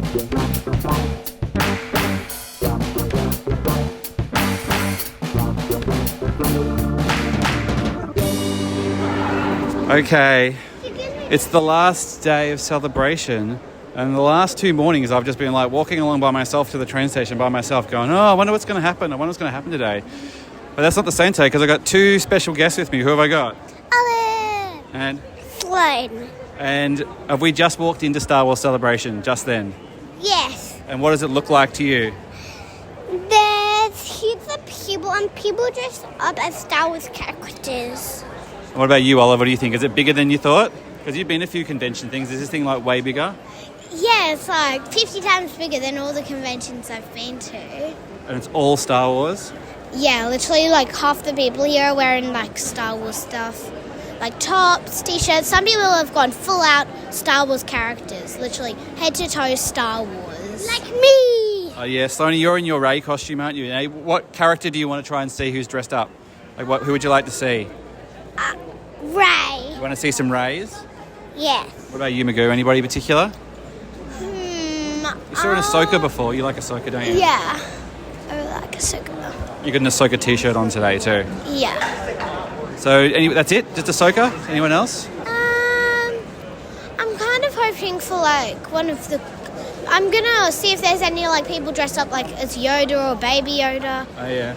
Okay, it's the last day of celebration, and the last 2 mornings I've just been like walking along by myself to the train station by myself going, I wonder what's going to happen. I wonder what's going to happen today. But that's not the same today because I got 2 special guests with me. Who have I got? Alan! And? Sloan. And have we just walked into Star Wars Celebration just then? Yes. And what does it look like to you? There's heaps of people and people dressed up as Star Wars characters. What about you, Oliver? What do you think? Is it bigger than you thought? Because you've been to a few convention things. Is this thing like way bigger? Yeah, it's like 50 times bigger than all the conventions I've been to. And it's all Star Wars? Yeah, literally like half the people here are wearing like Star Wars stuff. Like tops, t-shirts. Some people have gone full out Star Wars characters. Literally head to toe Star Wars. Like me! Oh yeah, Sloanie, you're in your Rey costume, aren't you? What character do you want to try and see who's dressed up? Like who would you like to see? Rey. You want to see some Reys? Yes. What about you, Magoo? Anybody in particular? You saw an Ahsoka before. You like Ahsoka, don't you? Yeah. I like Ahsoka. You got an Ahsoka t-shirt on today too. Yeah. So that's it? Just Ahsoka? Anyone else? I'm kind of hoping for like one of the... I'm gonna see if there's any like people dressed up like as Yoda or Baby Yoda. Oh yeah.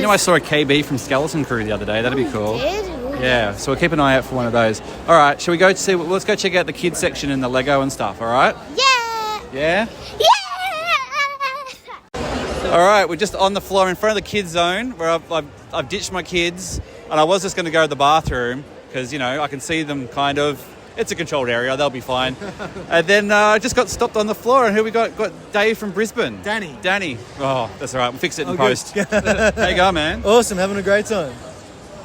I saw a KB from Skeleton Crew the other day. That'd be cool. Did? Yeah, so we'll keep an eye out for one of those. All right, shall we go to let's go check out the kids section and the Lego and stuff, all right? Yeah! Yeah? Yeah! All right, we're just on the floor in front of the kids zone where I've ditched my kids and I was just going to go to the bathroom because, I can see them kind of. It's a controlled area, they'll be fine. And then I just got stopped on the floor and who we got? Got Dave from Brisbane. Danny. Oh, that's all right, we'll fix it in post. How you going, man? Awesome, having a great time.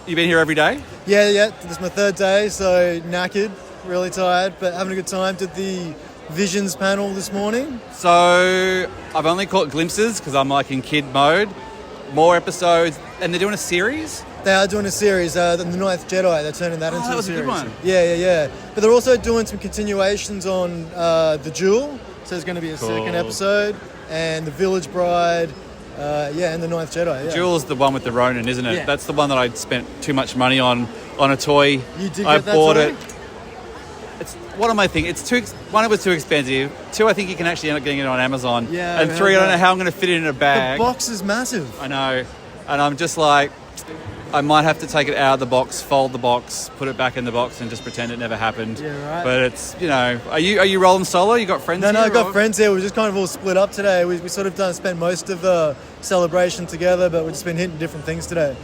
You been here every day? Yeah, this is my 3rd day, so knackered, really tired, but having a good time. Did the Visions panel this morning. So I've only caught glimpses because I'm like in kid mode. More episodes, and they're doing a series? They are doing a series, the Ninth Jedi, they're turning that into a series. That was a good one. Yeah. But they're also doing some continuations on The Jewel, so there's going to be a second episode, and The Village Bride, and The Ninth Jedi. Yeah. Jewel's the one with the Ronin, isn't it? Yeah. That's the one that I spent too much money on a toy. You did I get that bought toy? it. It's what am I thinking? It's too. One, it was too expensive. 2, I think you can actually end up getting it on Amazon. Yeah. And 3, I don't know how I'm going to fit it in a bag. The box is massive. I know, and I'm just like, I might have to take it out of the box, fold the box, put it back in the box, and just pretend it never happened. Yeah, right. But it's are you rolling solo? You got friends? No, here, I got friends here. We're just kind of all split up today. We sort of spent most of the celebration together, but we've just been hitting different things today.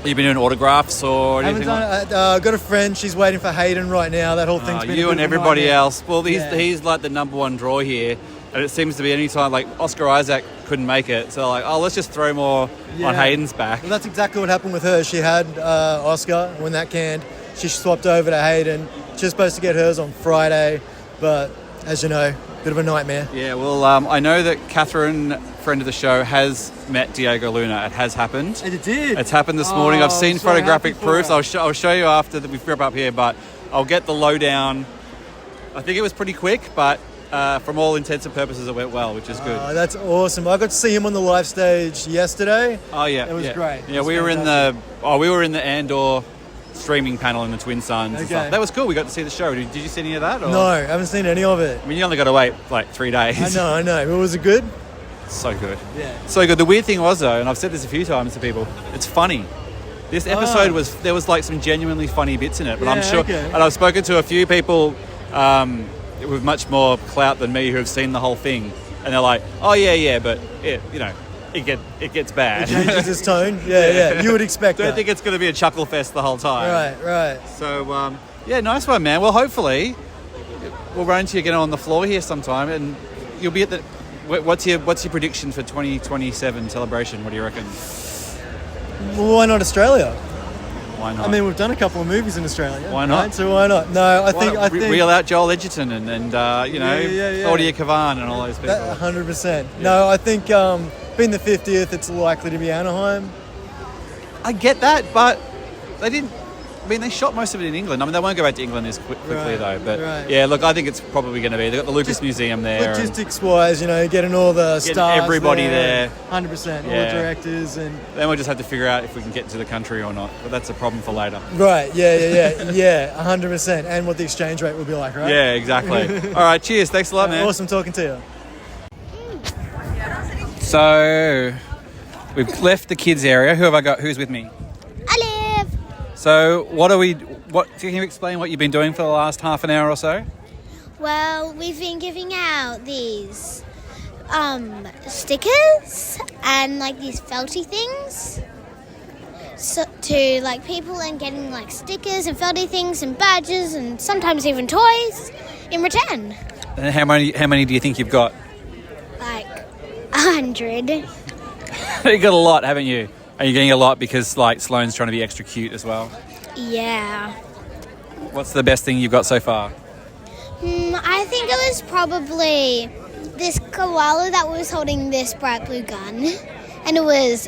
You been doing autographs or anything? I've got a friend. She's waiting for Hayden right now. That whole thing's been you and everybody else. Well, he's like the number one draw here, and it seems to be any time like Oscar Isaac couldn't make it, so like, let's just throw more on Hayden's back. Well, that's exactly what happened with her. She had Oscar. When that canned, she swapped over to Hayden. She was supposed to get hers on Friday, but as you know, bit of a nightmare. Yeah, well, I know that Catherine, friend of the show, has met Diego Luna. It has happened. And it did. It's happened this morning. I've seen so photographic proofs. I'll show you after that we wrap up here, but I'll get the lowdown. I think it was pretty quick, but from all intents and purposes, it went well, which is good. Oh, that's awesome. I got to see him on the live stage yesterday. Oh yeah, it was great. Yeah, we were in the Andor streaming panel in the Twin Suns and stuff. That was cool. We got to see the show. Did you see any of that? Or? No, I haven't seen any of it. I mean, you only got to wait like 3 days. I know. But was it good? So good. Yeah. So good. The weird thing was though, and I've said this a few times to people, it's funny. This episode there was like some genuinely funny bits in it, but I'm sure, and I've spoken to a few people with much more clout than me who have seen the whole thing, and they're like, oh yeah, but it gets bad. It changes its tone. Yeah. You would expect that. Don't think it's going to be a chuckle fest the whole time. Right. So, nice one, man. Well, hopefully we'll run into you again on the floor here sometime, and you'll be at the... What's your prediction for 2027 celebration? What do you reckon? Well, why not Australia? Why not? I mean, we've done a couple of movies in Australia. Why not? Right? So why not? No, I think reel out Joel Edgerton and Claudia Cavan and all those people. 100%. Yeah. No, I think being the 50th, it's likely to be Anaheim. I get that, but they didn't. I mean, they shot most of it in England. I mean, they won't go back to England as quickly Right, though. But right. yeah, look, I think it's probably going to be. They've got the Lucas Museum there. and Logistics-wise, getting all the Getting stars everybody there. there. 100%. All Yeah. the directors and... Then we'll just have to figure out if we can get into the country or not. But that's a problem for later. Right, yeah, 100%. And what the exchange rate will be like, right? Yeah, exactly. All right, cheers. Thanks a lot, man. Awesome talking to you. So we've left the kids area. Who have I got? Who's with me? Olive. So what can you explain what you've been doing for the last half an hour or so? Well, we've been giving out these stickers and like these felty things to like people, and getting like stickers and felty things and badges and sometimes even toys in return. And how many do you think you've got? Like 100. You got a lot, haven't you? Are you getting a lot because like Sloane's trying to be extra cute as well? Yeah. What's the best thing you've got so far? I think it was probably this koala that was holding this bright blue gun, and it was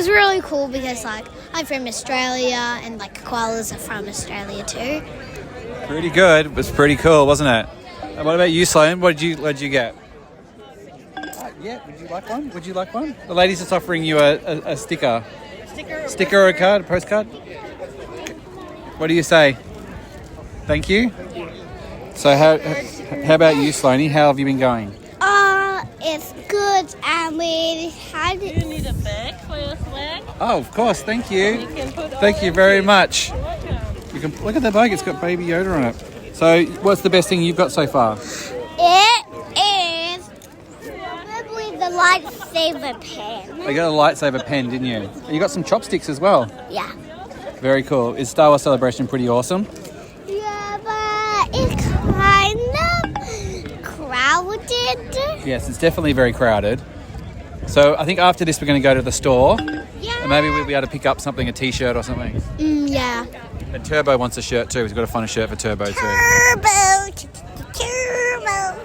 really cool because like I'm from Australia and like koalas are from Australia too. Pretty good. It was pretty cool, wasn't it? And what about you, Sloane? What did you get? Yeah, would you like one? Would you like one? The lady's just offering you a sticker. Sticker or a card, a postcard? What do you say? Thank you. So how about you, Sloaney? How have you been going? It's good, and we had. Do you need a bag for your swag? Oh, of course. Thank you. You can put all Thank you your very things. much. You're welcome. You can look at the bag. It's got Baby Yoda on it. So, what's the best thing you've got so far? It is probably the lightsaber pen. You got a lightsaber pen, didn't you? And you got some chopsticks as well. Yeah. Very cool. Is Star Wars Celebration pretty awesome? Yeah, but it's kind of crowded. Yes, it's definitely very crowded. So I think after this we're going to go to the store Yeah. and maybe we'll be able to pick up something, a t-shirt or something. Yeah. And Turbo wants a shirt too. He's got to find a shirt for Turbo too. Turbo.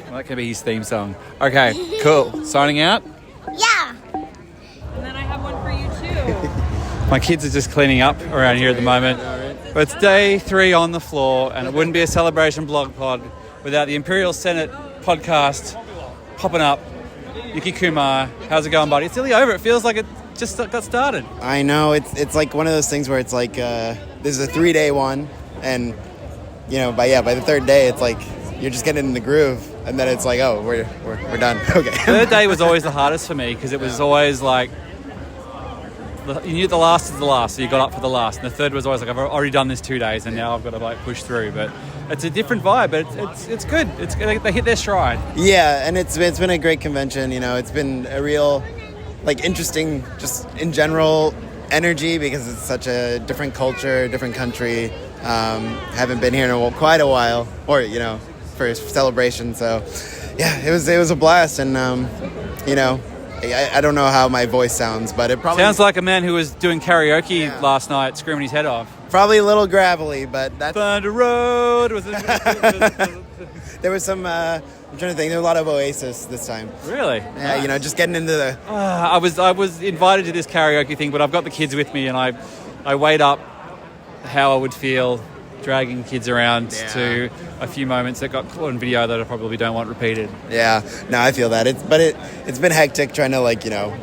Well, that can be his theme song. Okay, cool. Signing out. Yeah. And then I have one for you too. My kids are just cleaning up around here at the moment. But it's day 3 on the floor, and it wouldn't be a celebration blog pod without the Imperial Senate podcast popping up. Yuki Kumar, how's it going, buddy? It's nearly over. It feels like it just got started. I know, it's like one of those things where it's like this is a 3-day one, and by the 3rd day it's like you're just getting in the groove, and then it's like, oh, we're done. Okay. Third day was always the hardest for me because it was always like you knew the last is the last, so you got up for the last. And the third was always like, I've already done this 2 days, and now I've got to like push through. But it's a different vibe, but it's good. They hit their stride. Yeah, and it's been a great convention. It's been a real interesting, just in general, energy because it's such a different culture, different country. Haven't been here in quite a while, or for celebration. So yeah, it was a blast, and I don't know how my voice sounds, but it probably Sounds like a man who was doing karaoke last night, screaming his head off. probably a little gravelly, but that's Thunder Road was it? there was some. I'm trying to think. There were a lot of Oasis this time. Really? Yeah, just getting into the. I was invited to this karaoke thing, but I've got the kids with me, and I weighed up how I would feel dragging kids around to a few moments that got caught on video that I probably don't want repeated. Yeah, no, I feel that. It's been hectic trying to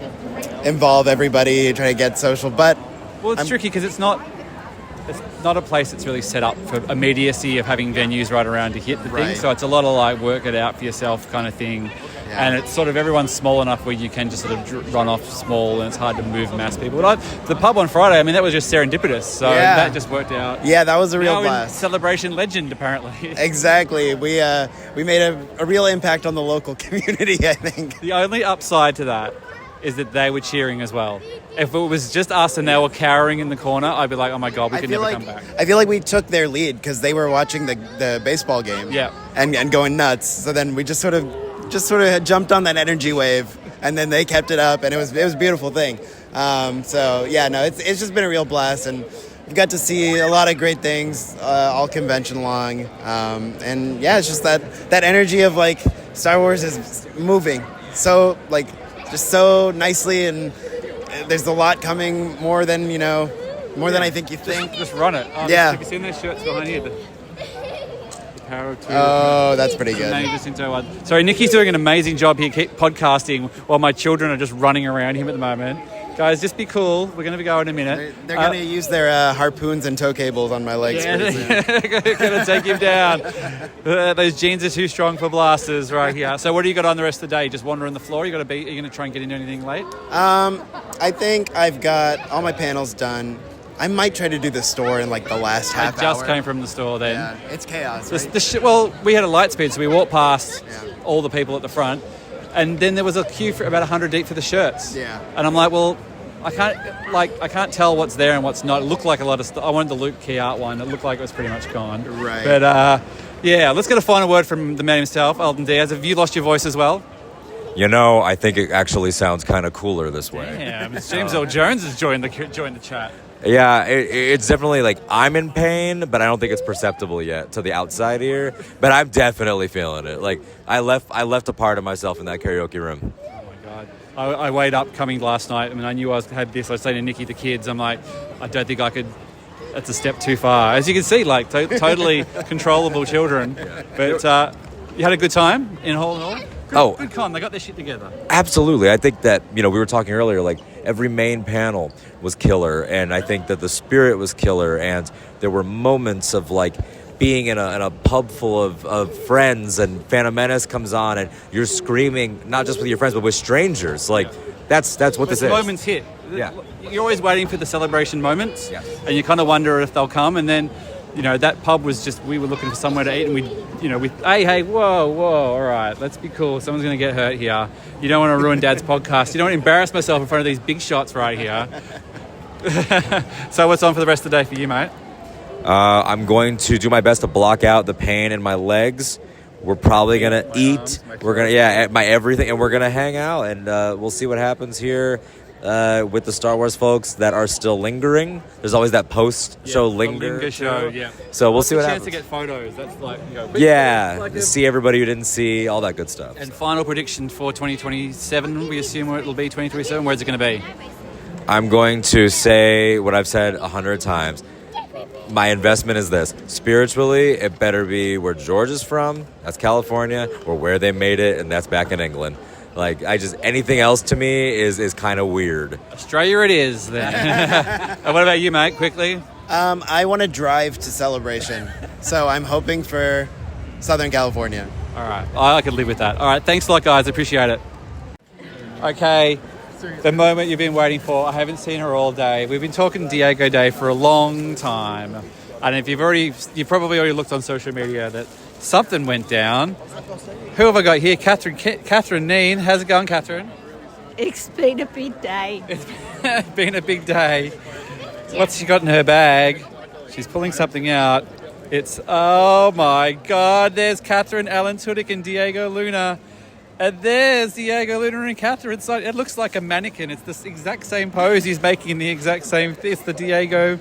involve everybody, trying to get social, but Well, it's tricky because it's not a place that's really set up for immediacy of having venues right around to hit the thing. Right. So it's a lot of like work it out for yourself kind of thing. Yeah. And it's sort of everyone's small enough where you can just sort of run off small, and it's hard to move mass people. But the pub on Friday, I mean, that was just serendipitous. So that just worked out. Yeah, that was a real Now in blast. celebration legend, apparently. Exactly. We made a real impact on the local community, I think. The only upside to that is that they were cheering as well. If it was just us and they were cowering in the corner, I'd be like, oh my God, we can never come back. I feel like we took their lead because they were watching the baseball game. Yeah. And going nuts. So then we just sort of had jumped on that energy wave, and then they kept it up, and it was a beautiful thing. So yeah, no, it's just been a real blast, and we've got to see a lot of great things all convention long. And yeah, it's just that energy of like Star Wars is moving so just so nicely, and there's a lot coming more than more than I think you think. Just run it. Oh, Yeah. Have you seen those shirts behind you? The Power of Two. Oh, that's pretty good. Sorry, Nikki's doing an amazing job here podcasting while my children are just running around him at the moment. Guys, just be cool. We're going to be going in a minute. They're going to use their harpoons and tow cables on my legs. Yeah, they're going to take him down. Those jeans are too strong for blasters right here. So what do you got on the rest of the day? Just wandering the floor? Are you going to try and get into anything late? I think I've got all my panels done. I might try to do the store in like the last half hour. I just came from the store then. Yeah, it's chaos, right? Well, we had a light speed, so we walked past all the people at the front. And then there was a queue for about 100 deep for the shirts. Yeah. And I'm like, well, I can't tell what's there and what's not. It looked like a lot of stuff. I wanted the Luke Key art one. It looked like it was pretty much gone. Right. But let's get a final word from the man himself, Alden Diaz. Have you lost your voice as well? I think it actually sounds kind of cooler this way. Yeah, James L. Jones has joined the chat. Yeah, it's definitely like I'm in pain, but I don't think it's perceptible yet to the outside ear. But I'm definitely feeling it. Like I left a part of myself in that karaoke room. Oh my God. I weighed up coming last night. I mean, I knew I had this. I was saying to Nikki, the kids, I'm like, I don't think I could. That's a step too far. As you can see, like totally controllable children. But you had a good time in Hall and All? Good con. They got their shit together. Absolutely. I think that, we were talking earlier, like every main panel was killer. And I think that the spirit was killer. And there were moments of like being in a pub full of friends, and Phantom Menace comes on and you're screaming, not just with your friends, but with strangers. Like that's what this is. Moments hit. Yeah. You're always waiting for the celebration moments. Yes. And you kind of wonder if they'll come. And then, that pub was just, we were looking for somewhere to eat, and hey, whoa, all right, let's be cool. Someone's going to get hurt here. You don't want to ruin Dad's podcast. You don't want to embarrass myself in front of these big shots right here. So what's on for the rest of the day for you, mate? I'm going to do my best to block out the pain in my legs. We're probably going to eat. We're going to, my everything, and we're going to hang out, and we'll see what happens here. With the Star Wars folks that are still lingering. There's always that post-show linger show, yeah. So we'll see what happens. Chance to get photos. That's like, see everybody who didn't see, all that good stuff. And final prediction for 2027, we assume it'll be 2027. Where's it going to be? I'm going to say what I've said 100 times. My investment is this. Spiritually, it better be where George is from, that's California, or where they made it, and that's back in England. Like, anything else to me is kind of weird. Australia it is, then. And what about you, mate, quickly? I want to drive to Celebration, so I'm hoping for Southern California. All right, I could live with that. All right, thanks a lot, guys. Appreciate it. Okay, the moment you've been waiting for. I haven't seen her all day. We've been talking Diego Day for a long time. And if you've probably already looked on social media that something went down. Who have I got here? Catherine Neen. How's it going, Catherine? It's been a big day. It's been a big day. What's she got in her bag? She's pulling something out. It's, oh my God, there's Catherine, Alan Tudyk and Diego Luna. And there's Diego Luna and Catherine. It looks like a mannequin. It's the exact same pose he's making, the exact same. It's the Diego.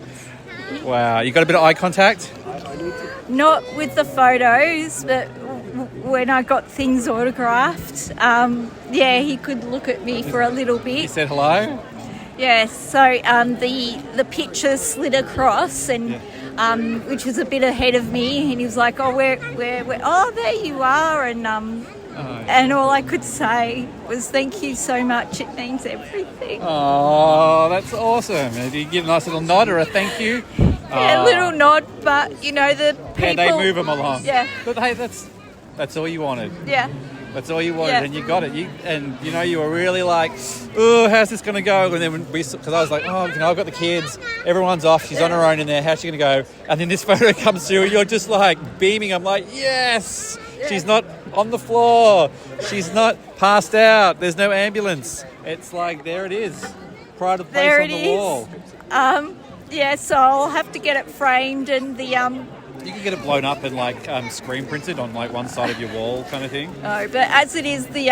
Wow, you got a bit of eye contact? Not with the photos, but when I got things autographed, he could look at me for a little bit. He said hello? Yeah, so the picture slid across, and which was a bit ahead of me, and he was like, oh, where, oh, there you are, and all I could say was thank you so much, it means everything. Oh, that's awesome. Did you give a nice little nod or a thank you? Yeah, a little nod, but, the people... Yeah, they move them along. Yeah. But hey, that's all you wanted. Yeah. That's all you wanted, and you got it. You were really like, oh, how's this going to go? And then because I was like, oh, I've got the kids. Everyone's off. She's on her own in there. How's she going to go? And then this photo comes through. You're just like beaming. I'm like, yes. Yeah. She's not on the floor. She's not passed out. There's no ambulance. It's like, there it is. Pride of place on the wall. So I'll have to get it framed, and the You can get it blown up and like screen printed on like one side of your wall kind of thing. No, but as it is, the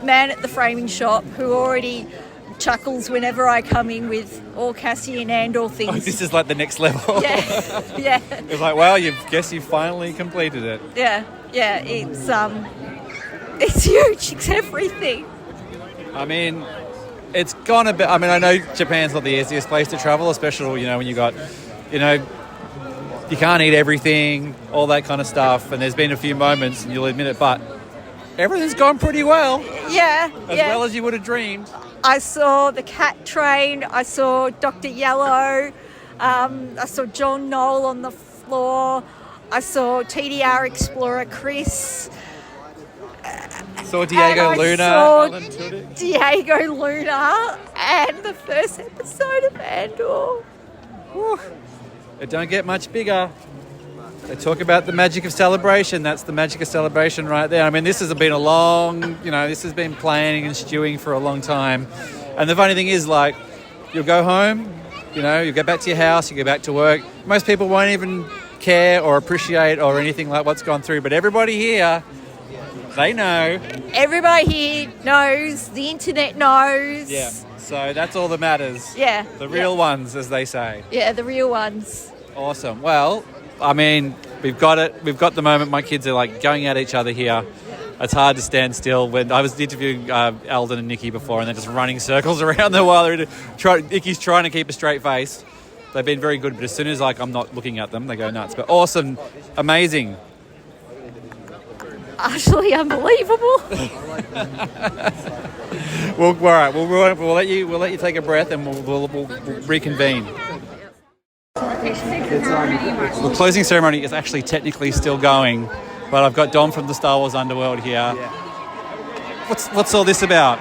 man at the framing shop who already chuckles whenever I come in with all Cassian and all things. Oh, this is like the next level. Yeah. It's like, well, you finally completed it. Yeah, it's huge. It's everything. I mean, it's gone a bit. I mean, I know Japan's not the easiest place to travel, especially, when you got, you can't eat everything, all that kind of stuff. And there's been a few moments, and you'll admit it, but everything's gone pretty well. Yeah. As well as you would have dreamed. I saw the cat train. I saw Dr. Yellow. I saw John Knoll on the floor. I saw TDR Explorer Chris. Saw Diego Luna. Saw Diego Luna and the first episode of Andor. Whew. It don't get much bigger. They talk about the magic of celebration. That's the magic of celebration right there. I mean, this has been a long, this has been planning and stewing for a long time. And the funny thing is, like, you'll go home, you go back to your house, you go back to work. Most people won't even care or appreciate or anything like what's gone through. But everybody here, they know. Everybody here knows. The internet knows. Yeah. So that's all that matters. Yeah. The real ones, as they say. Yeah, the real ones. Awesome. Well, I mean, we've got it. We've got the moment. My kids are like going at each other here. It's hard to stand still. When I was interviewing Eldon and Nikki before, and they're just running circles around them while Nikki's trying to keep a straight face. They've been very good, but as soon as I'm not looking at them, they go nuts. But awesome, amazing. Utterly unbelievable. Well, all right. We'll let you take a breath, and we'll reconvene. The closing ceremony is actually technically still going, but I've got Dom from the Star Wars Underworld here. Yeah. What's all this about?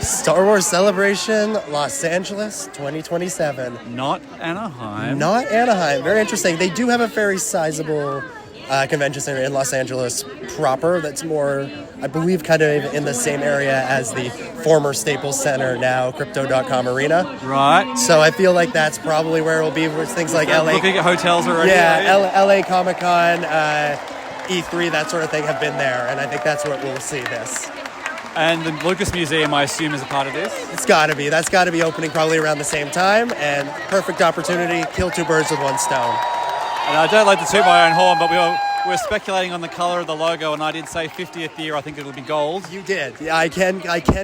Star Wars Celebration, Los Angeles, 2027. Not Anaheim. Not Anaheim. Very interesting. They do have a very sizable convention center in Los Angeles proper that's more, I believe, kind of in the same area as the former Staples Center, now Crypto.com Arena. Right. So I feel like that's probably where it will be with things like LA. Looking at hotels already. Yeah, LA Comic-Con, E3, that sort of thing have been there, and I think that's where we'll see this. And the Lucas Museum, I assume, is a part of this? It's got to be. That's got to be opening probably around the same time, and perfect opportunity, kill two birds with one stone. And I don't like to toot my own horn, but we were speculating on the colour of the logo, and I did say 50th year, I think it'll be gold. You did. Yeah, I can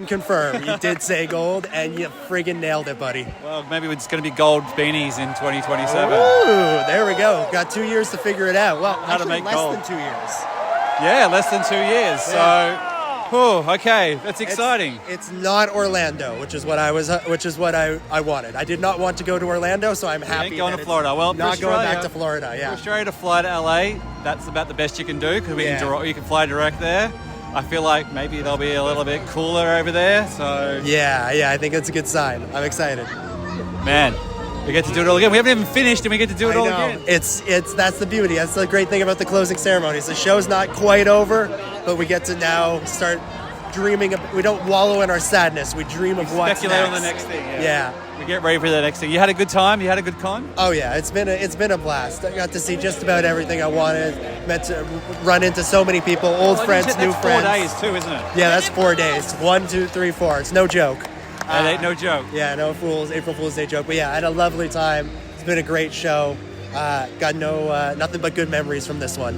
confirm. You did say gold, and you friggin' nailed it, buddy. Well, maybe it's going to be gold beanies in 2027. Ooh, there we go. Got 2 years to figure it out. Well, how to make less gold. than 2 years. Yeah, less than 2 years. Yeah. So, okay, that's exciting. It's not Orlando, which is what I wanted. I did not want to go to Orlando, so I'm happy. Going to Florida. Well, not going back to Florida. Yeah. For Australia to fly to LA, that's about the best you can do because you can fly direct there. I feel like maybe they'll be a little bit cooler over there. So yeah, I think it's a good sign. I'm excited. Man, we get to do it all again. We haven't even finished, and we get to do it all again. It's that's the beauty. That's the great thing about the closing ceremonies. The show's not quite over, but we get to now start dreaming. We don't wallow in our sadness. We dream of what's speculate next. on the next thing. Yeah. We get ready for the next thing. You had a good time? You had a good con? Oh yeah, it's been a blast. I got to see just about everything I wanted. Met to run into so many people, old friends, new friends. 4 days too, isn't it? Yeah, that's 4 days. 1, 2, 3, 4. It's no joke. That ain't no joke. Yeah, April Fool's Day joke. But yeah, I had a lovely time. It's been a great show. Got nothing but good memories from this one.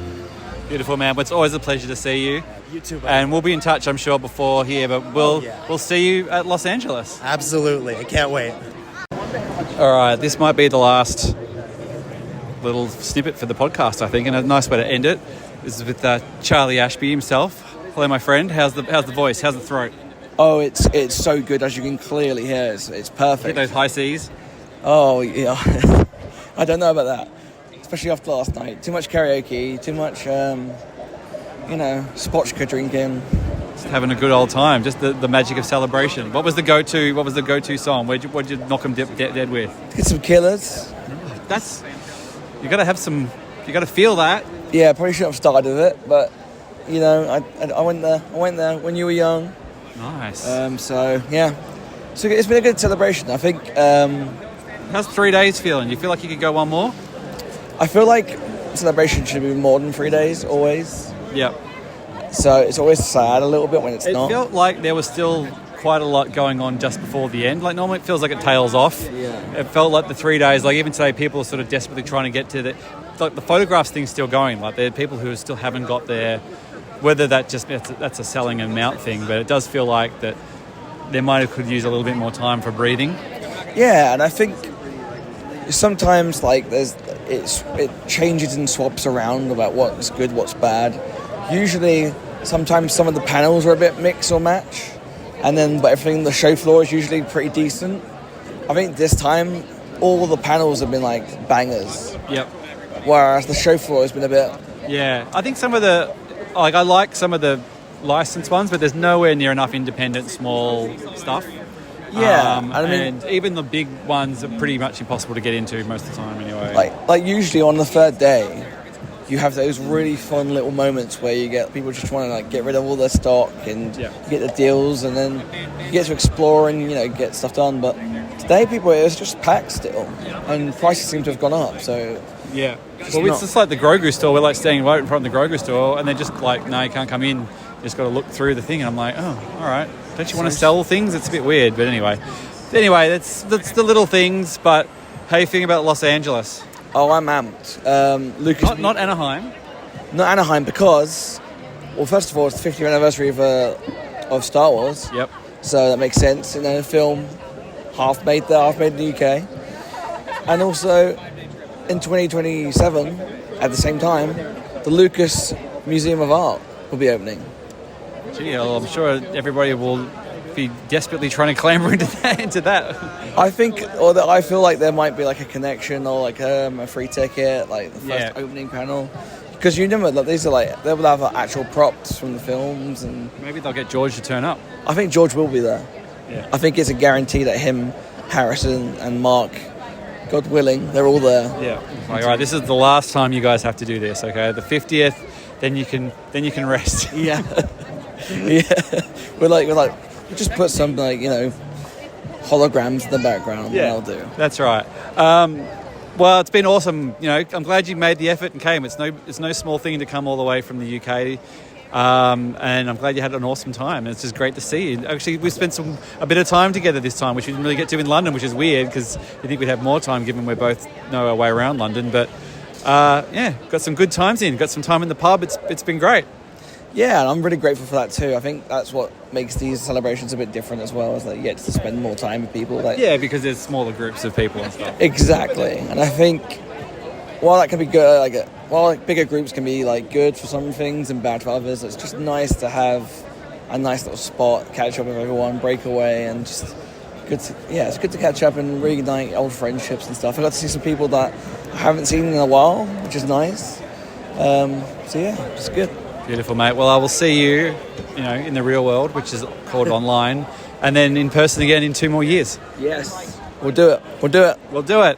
Beautiful, man. Well, it's always a pleasure to see you. You too, buddy. And we'll be in touch, I'm sure, before here, but we'll see you at Los Angeles. Absolutely. I can't wait. All right, this might be the last little snippet for the podcast, I think, and a nice way to end it is with Charlie Ashby himself. Hello, my friend. How's the voice? How's the throat? Oh, it's so good, as you can clearly hear. It's perfect. Get those high C's? Oh, yeah. I don't know about that. Especially after last night. Too much karaoke, too much, spotchka drinking. Just having a good old time. Just the magic of celebration. What was the go-to song? What'd you knock them dead with? Get some Killers. You got to have some. You got to feel that. Yeah, probably shouldn't have started with it, but I went there. I went there when you were young. Nice. So it's been a good celebration. I think. How's 3 days feeling? You feel like you could go one more? I feel like celebration should be more than 3 days, always. Yep. So it's always sad a little bit when it's not. It felt like there was still quite a lot going on just before the end. Like normally it feels like it tails off. Yeah. It felt like the 3 days, like even today people are sort of desperately trying to get to the photographs thing's still going. Like there are people who still haven't got there, whether that's a selling and mount thing, but it does feel like that they might could use a little bit more time for breathing. Yeah, and I think sometimes like it changes and swaps around about what's good, what's bad. Usually, sometimes some of the panels are a bit mix or match, but everything the show floor is usually pretty decent. I think this time all the panels have been like bangers. Yep. Whereas the show floor has been a bit. Yeah, I think some of the I like some of the licensed ones, but there's nowhere near enough independent small stuff. Yeah, and even the big ones are pretty much impossible to get into most of the time anyway. Like usually on the third day, you have those really fun little moments where you get people just trying to like get rid of all their stock and you get the deals, and then you get to explore and get stuff done. But today, it was just packed still, and prices seem to have gone up. So yeah, it's just like the Grogu store. We're like standing right in front of the Grogu store, and they're just like, no, you can't come in. You just got to look through the thing. And I'm like, oh, all right. Don't you want to sell things? It's a bit weird, but anyway, that's the little things. But how you feeling about Los Angeles? Oh, I'm amped. Lucas, not Anaheim. Not Anaheim because, well, first of all, it's the 50th anniversary of Star Wars. Yep. So that makes sense. And then a film half made there, half made in the UK. And also, in 2027, at the same time, the Lucas Museum of Art will be opening. Gee, I'm sure everybody will be desperately trying to clamber into that. I feel like there might be like a connection or like a free ticket, like the first opening panel. Because you remember that these are like, they will have actual props from the films, and maybe they'll get George to turn up. I think George will be there. Yeah. I think it's a guarantee that him, Harrison, and Mark, God willing, they're all there. Yeah. All right, this is the last time you guys have to do this, okay? The 50th, then you can rest. Yeah. Yeah. We'll just put some holograms in the background. Yeah, that'll do. That's right. Well, it's been awesome. I'm glad you made the effort and came. It's no small thing to come all the way from the UK. And I'm glad you had an awesome time. It's just great to see you. Actually, we spent a bit of time together this time, which we didn't really get to in London, which is weird because you think we'd have more time given we both know our way around London. But got some good times in. Got some time in the pub. It's been great. Yeah, and I'm really grateful for that too. I think that's what makes these celebrations a bit different as well, is that you get to spend more time with people. Because there's smaller groups of people and stuff. Exactly, and I think while that can be good, while bigger groups can be good for some things and bad for others, it's just nice to have a nice little spot, catch up with everyone, break away, and just it's good to catch up and reignite old friendships and stuff. I got to see some people that I haven't seen in a while, which is nice. It's good. Beautiful, mate. Well, I will see you, in the real world, which is called online, and then in person again in 2 more years. Yes. We'll do it. We'll do it.